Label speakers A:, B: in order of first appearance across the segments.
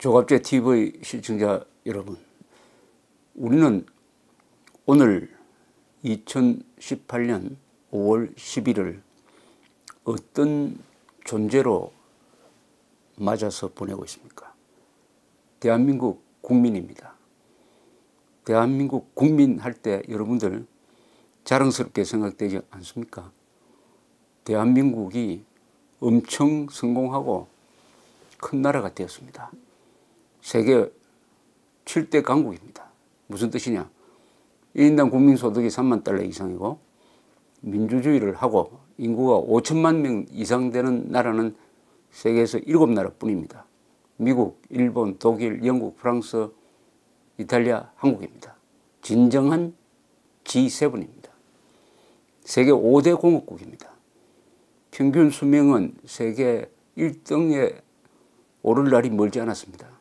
A: 조갑제 TV 시청자 여러분, 우리는 오늘 2018년 5월 11일 어떤 존재로 맞아서 보내고 있습니까? 대한민국 국민입니다. 대한민국 국민 할 때 여러분들 자랑스럽게 생각되지 않습니까? 대한민국이 엄청 성공하고 큰 나라가 되었습니다. 세계 7대 강국입니다. 무슨 뜻이냐? 1인당 국민소득이 3만 달러 이상이고 민주주의를 하고 인구가 5천만 명 이상 되는 나라는 세계에서 7나라 뿐입니다. 미국, 일본, 독일, 영국, 프랑스, 이탈리아, 한국입니다. 진정한 G7입니다. 세계 5대 공업국입니다. 평균 수명은 세계 1등에 오를 날이 멀지 않았습니다.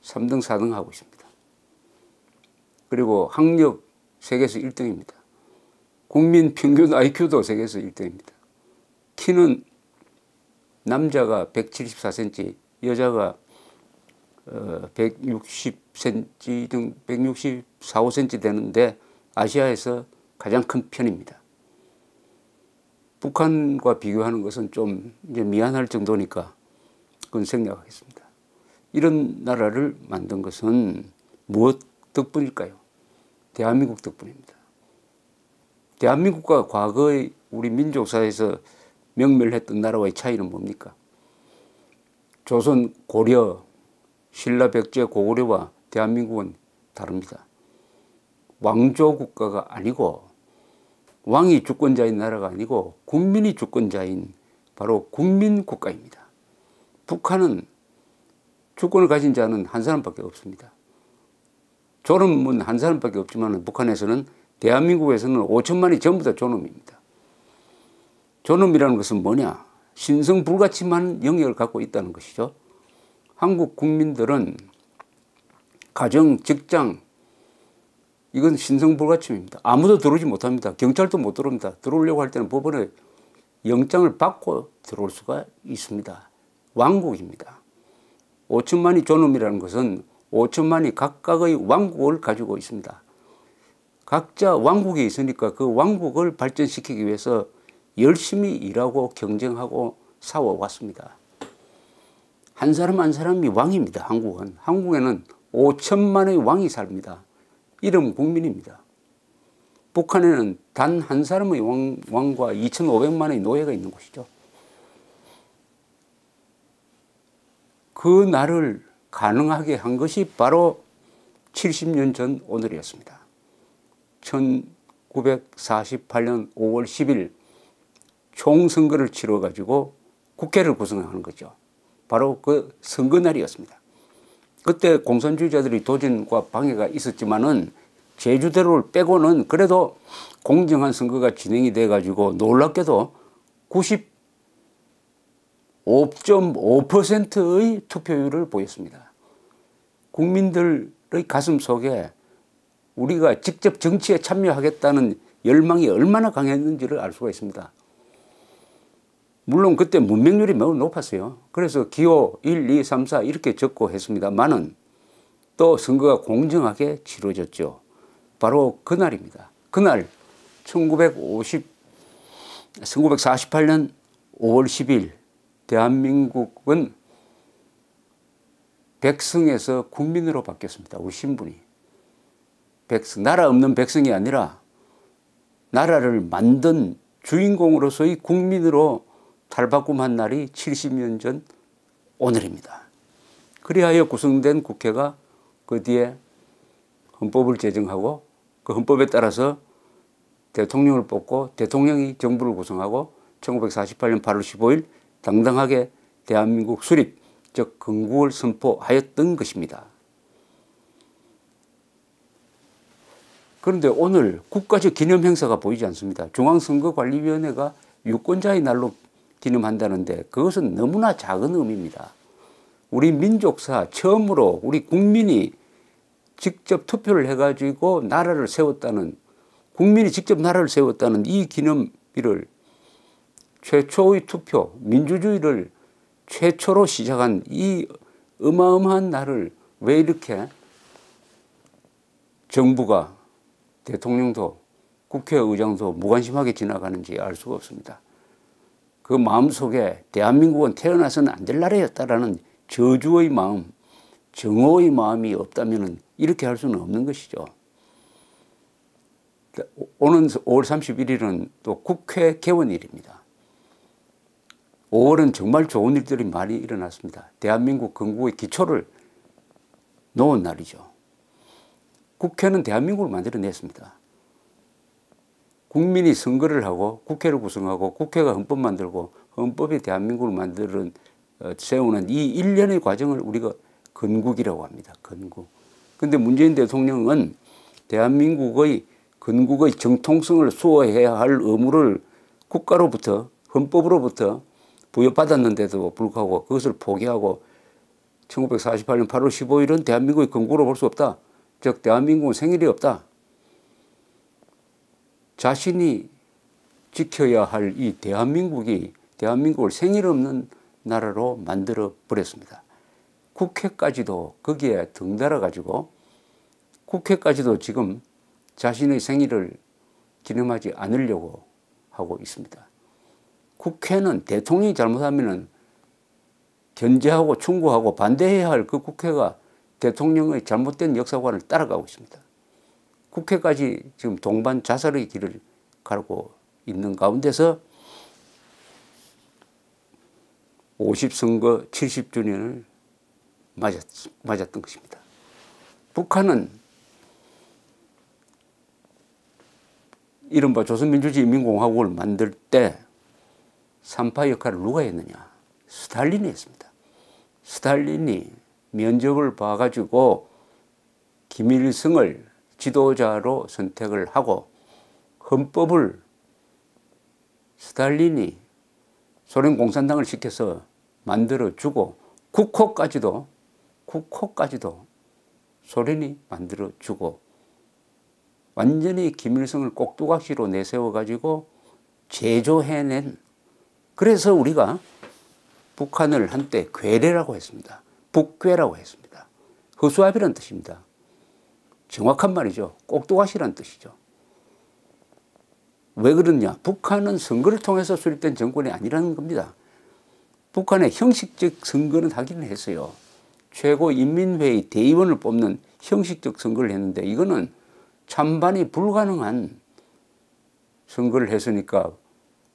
A: 3등, 4등 하고 있습니다. 그리고 학력 세계에서 1등입니다. 국민 평균 IQ도 세계에서 1등입니다. 키는 남자가 174cm, 여자가 160cm 등 164, 5cm 되는데 아시아에서 가장 큰 편입니다. 북한과 비교하는 것은 좀 이제 미안할 정도니까 그건 생략하겠습니다. 이런 나라를 만든 것은 무엇 덕분일까요? 대한민국 덕분입니다. 대한민국과 과거의 우리 민족사에서 명멸했던 나라와의 차이는 뭡니까? 조선, 고려, 신라, 백제, 고구려와 대한민국은 다릅니다. 왕조 국가가 아니고 왕이 주권자인 나라가 아니고 국민이 주권자인 바로 국민국가입니다. 북한은 주권을 가진 자는 한 사람밖에 없습니다. 존엄은 한 사람밖에 없지만 북한에서는 대한민국에서는 5천만이 전부 다 존엄입니다. 존엄이라는 것은 뭐냐? 신성불가침한 영역을 갖고 있다는 것이죠. 한국 국민들은 가정, 직장, 이건 신성불가침입니다. 아무도 들어오지 못합니다. 경찰도 못 들어옵니다. 들어오려고 할 때는 법원에 영장을 받고 들어올 수가 있습니다. 왕국입니다. 5천만이 존엄이라는 것은 5천만이 각각의 왕국을 가지고 있습니다. 각자 왕국이 있으니까 그 왕국을 발전시키기 위해서 열심히 일하고 경쟁하고 싸워왔습니다. 한 사람 한 사람이 왕입니다. 한국은. 한국에는 5천만의 왕이 삽니다. 이름 국민입니다. 북한에는 단 한 사람의 왕과 2,500만의 노예가 있는 곳이죠. 그 날을 가능하게 한 것이 바로 70년 전 오늘이었습니다. 1948년 5월 10일 총선거를 치러 가지고 국회를 구성하는 거죠. 바로 그 선거날이었습니다. 그때 공산주의자들이 도전과 방해가 있었지만은 제주도를 빼고는 그래도 공정한 선거가 진행이 돼 가지고 놀랍게도 95.5%의 투표율을 보였습니다. 국민들의 가슴 속에 우리가 직접 정치에 참여하겠다는 열망이 얼마나 강했는지를 알 수가 있습니다. 물론 그때 문맹률이 매우 높았어요. 그래서 기호 1, 2, 3, 4 이렇게 적고 했습니다만은 또 선거가 공정하게 치러졌죠. 바로 그날입니다. 그날 1948년 5월 10일 대한민국은 백성에서 국민으로 바뀌었습니다. 우리 신분이. 백성, 나라 없는 백성이 아니라 나라를 만든 주인공으로서의 국민으로 탈바꿈한 날이 70년 전 오늘입니다. 그리하여 구성된 국회가 그 뒤에 헌법을 제정하고 그 헌법에 따라서 대통령을 뽑고 대통령이 정부를 구성하고 1948년 8월 15일 당당하게 대한민국 수립, 즉 건국을 선포하였던 것입니다. 그런데 오늘 국가적 기념 행사가 보이지 않습니다. 중앙선거관리위원회가 유권자의 날로 기념한다는데 그것은 너무나 작은 의미입니다. 우리 민족사 처음으로 우리 국민이 직접 투표를 해가지고 나라를 세웠다는, 국민이 직접 나라를 세웠다는 이 기념일을 최초의 투표, 민주주의를 최초로 시작한 이 어마어마한 날을 왜 이렇게 정부가, 대통령도, 국회의장도 무관심하게 지나가는지 알 수가 없습니다. 그 마음속에 대한민국은 태어나서는 안 될 나라였다라는 저주의 마음, 정오의 마음이 없다면 이렇게 할 수는 없는 것이죠. 오는 5월 31일은 또 국회 개원일입니다. 5월은 정말 좋은 일들이 많이 일어났습니다. 대한민국 건국의 기초를 놓은 날이죠. 국회는 대한민국을 만들어냈습니다. 국민이 선거를 하고 국회를 구성하고 국회가 헌법 만들고 헌법이 대한민국을 세우는 이 일련의 과정을 우리가 건국이라고 합니다. 건국. 그런데 문재인 대통령은 대한민국의 건국의 정통성을 수호해야 할 의무를 국가로부터, 헌법으로부터 부여받았는데도 불구하고 그것을 포기하고 1948년 8월 15일은 대한민국의 건국으로 볼 수 없다. 즉 대한민국은 생일이 없다. 자신이 지켜야 할 이 대한민국을 생일 없는 나라로 만들어 버렸습니다. 국회까지도 거기에 등달아 가지고 국회까지도 지금 자신의 생일을 기념하지 않으려고 하고 있습니다. 국회는 대통령이 잘못하면 견제하고 충고하고 반대해야 할 그 국회가 대통령의 잘못된 역사관을 따라가고 있습니다. 국회까지 지금 동반 자살의 길을 가고 있는 가운데서 50선거 70주년을 맞았던 것입니다. 북한은 이른바 조선민주주의인민공화국을 만들 때 3파 역할을 누가 했느냐? 스탈린이 했습니다. 스탈린이 면접을 봐가지고 김일성을 지도자로 선택을 하고 헌법을 스탈린이 소련 공산당을 시켜서 만들어주고 국호까지도 소련이 만들어주고 완전히 김일성을 꼭두각시로 내세워가지고 제조해낸, 그래서 우리가 북한을 한때 괴뢰라고 했습니다. 북괴라고 했습니다. 허수아비란 뜻입니다. 정확한 말이죠. 꼭두각시란 뜻이죠. 왜 그러냐? 북한은 선거를 통해서 수립된 정권이 아니라는 겁니다. 북한의 형식적 선거는 하기는 했어요. 최고인민회의 대의원을 뽑는 형식적 선거를 했는데 이거는 찬반이 불가능한 선거를 했으니까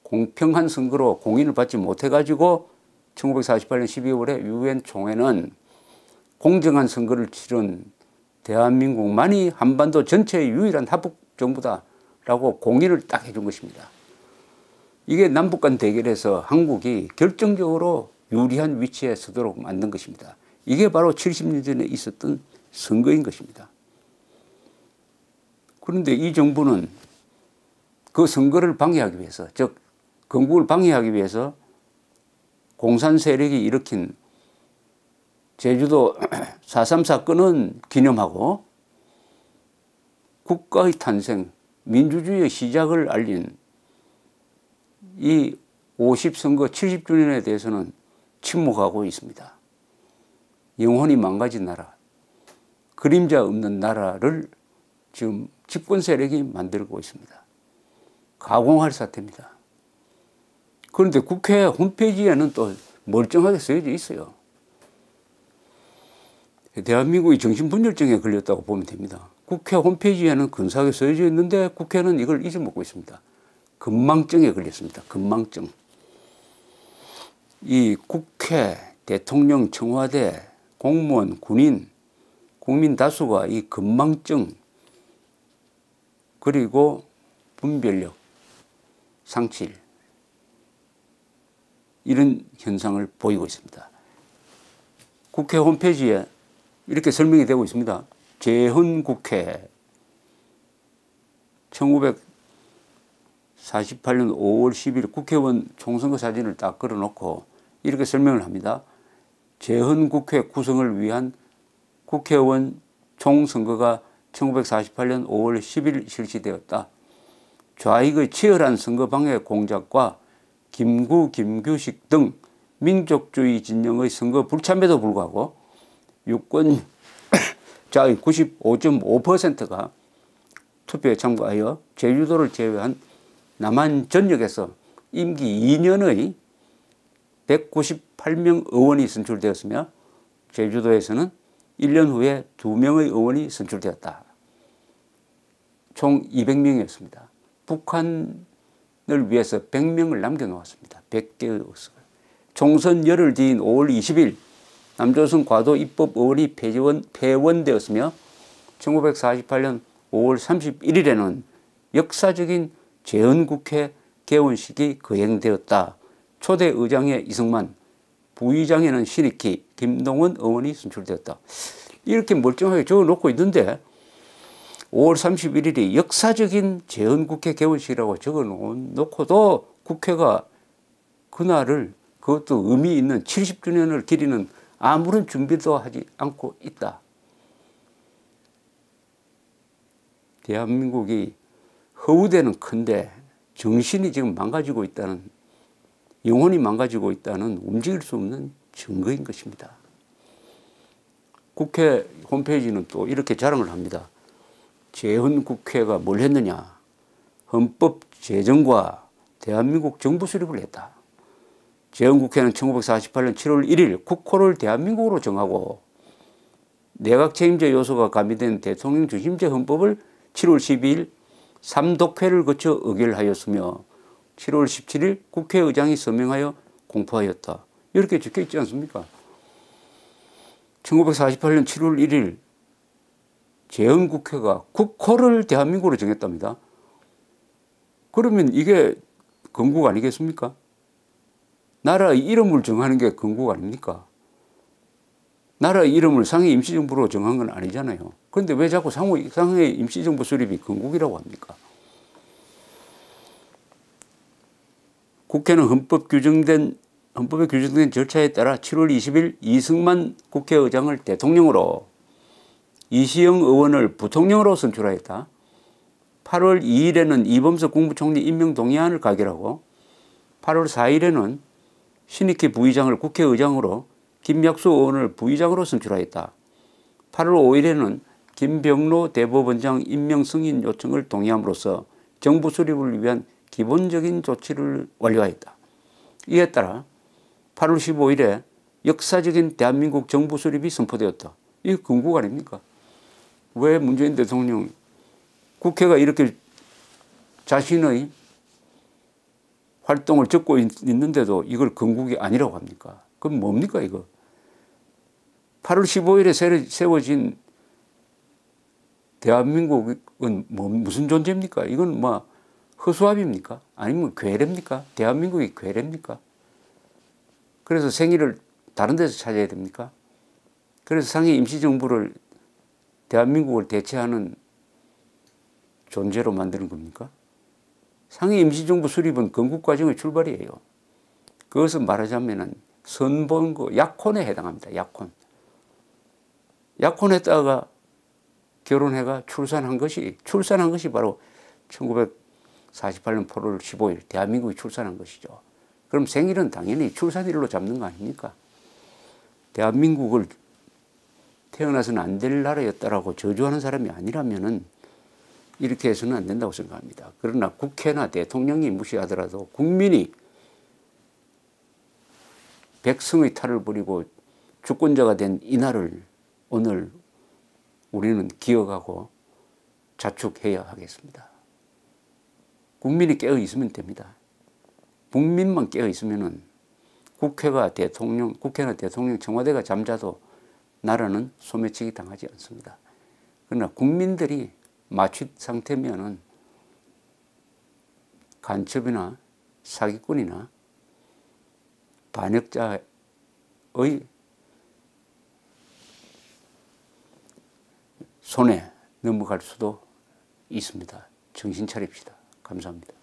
A: 공평한 선거로 공인을 받지 못해가지고 1948년 12월에 유엔 총회는 공정한 선거를 치른 대한민국만이 한반도 전체의 유일한 합북정부다라고 공인을 딱 해준 것입니다. 이게 남북 간 대결에서 한국이 결정적으로 유리한 위치에 서도록 만든 것입니다. 이게 바로 70년 전에 있었던 선거인 것입니다. 그런데 이 정부는 그 선거를 방해하기 위해서, 즉 건국을 방해하기 위해서 공산 세력이 일으킨 제주도 4.3 사건은 기념하고 국가의 탄생, 민주주의의 시작을 알린 이 50선거 70주년에 대해서는 침묵하고 있습니다. 영혼이 망가진 나라, 그림자 없는 나라를 지금 집권 세력이 만들고 있습니다. 가공할 사태입니다. 그런데 국회 홈페이지에는 또 멀쩡하게 쓰여져 있어요. 대한민국이 정신분열증에 걸렸다고 보면 됩니다. 국회 홈페이지에는 근사하게 쓰여져 있는데 국회는 이걸 잊어먹고 있습니다. 건망증에 걸렸습니다. 건망증. 이 국회, 대통령, 청와대, 공무원, 군인, 국민 다수가 이 건망증 그리고 분별력 상실, 이런 현상을 보이고 있습니다. 국회 홈페이지에 이렇게 설명이 되고 있습니다. 재헌국회 1948년 5월 10일 국회의원 총선거 사진을 딱 걸어놓고 이렇게 설명을 합니다. 재헌국회 구성을 위한 국회의원 총선거가 1948년 5월 10일 실시되었다. 좌익의 치열한 선거 방해 공작과 김구, 김규식 등 민족주의 진영의 선거 불참에도 불구하고 유권자의 95.5%가 투표에 참가하여 제주도를 제외한 남한 전역에서 임기 2년의 198명 의원이 선출되었으며 제주도에서는 1년 후에 2명의 의원이 선출되었다. 총 200명이었습니다. 북한을 위해서 100명을 남겨놓았습니다. 100개의 의석을. 총선 열흘 뒤인 5월 20일 남조선 과도 입법의원이 폐원되었으며 1948년 5월 31일에는 역사적인 재헌국회 개원식이 거행되었다. 초대 의장에 이승만, 부의장에는 신익희, 김동원 의원이 선출되었다. 이렇게 멀쩡하게 적어놓고 있는데 5월 31일이 역사적인 재헌국회 개원식이라고 적어놓고도 국회가 그날을 그것도 의미 있는 70주년을 기리는 아무런 준비도 하지 않고 있다. 대한민국이 허우대는 큰데 정신이 지금 망가지고 있다는, 영혼이 망가지고 있다는 움직일 수 없는 증거인 것입니다. 국회 홈페이지는 또 이렇게 자랑을 합니다. 재헌국회가 뭘 했느냐. 헌법 제정과 대한민국 정부 수립을 했다. 재헌국회는 1948년 7월 1일 국호를 대한민국으로 정하고 내각 책임제 요소가 가미된 대통령 중심제 헌법을 7월 12일 3독회를 거쳐 의결하였으며 7월 17일 국회의장이 서명하여 공포하였다. 이렇게 적혀 있지 않습니까? 1948년 7월 1일 재헌국회가 국호를 대한민국으로 정했답니다. 그러면 이게 건국 아니겠습니까? 나라의 이름을 정하는 게 건국 아닙니까? 나라의 이름을 상해 임시정부로 정한 건 아니잖아요. 그런데 왜 자꾸 상해 임시정부 수립이 건국이라고 합니까? 국회는 헌법에 규정된 절차에 따라 7월 20일 이승만 국회의장을 대통령으로, 이시영 의원을 부통령으로 선출하였다. 8월 2일에는 이범석 국무총리 임명 동의안을 가결하고 8월 4일에는 신익희 부의장을 국회의장으로, 김약수 의원을 부의장으로 선출하였다. 8월 5일에는 김병로 대법원장 임명 승인 요청을 동의함으로써 정부 수립을 위한 기본적인 조치를 완료하였다. 이에 따라 8월 15일에 역사적인 대한민국 정부 수립이 선포되었다. 이게 건국 아닙니까? 왜 문재인 대통령, 국회가 이렇게 자신의 활동을 적고 있는데도 이걸 건국이 아니라고 합니까? 그럼 뭡니까 이거? 8월 15일에 세워진 대한민국은 무슨 존재입니까? 이건 뭐 허수아비입니까? 아니면 괴뢰입니까? 대한민국이 괴뢰입니까? 그래서 생일을 다른 데서 찾아야 됩니까? 그래서 상해 임시정부를 대한민국을 대체하는 존재로 만드는 겁니까? 상해 임시정부 수립은 건국과정의 출발이에요. 그것은 말하자면 선본고 약혼에 해당합니다. 약혼. 약혼했다가 결혼해가 출산한 것이 바로 1948년 8월 15일 대한민국이 출산한 것이죠. 그럼 생일은 당연히 출산일로 잡는 거 아닙니까? 대한민국을 태어나서는 안 될 나라였다라고 저주하는 사람이 아니라면은 이렇게 해서는 안 된다고 생각합니다. 그러나 국회나 대통령이 무시하더라도 국민이 백성의 탈을 벌이고 주권자가 된 이날을 오늘 우리는 기억하고 자축해야 하겠습니다. 국민이 깨어 있으면 됩니다. 국민만 깨어 있으면은 국회나 대통령, 청와대가 잠자도 나라는 소매치기 당하지 않습니다. 그러나 국민들이 마취 상태면은 간첩이나 사기꾼이나 반역자의 손에 넘어갈 수도 있습니다. 정신 차립시다. 감사합니다.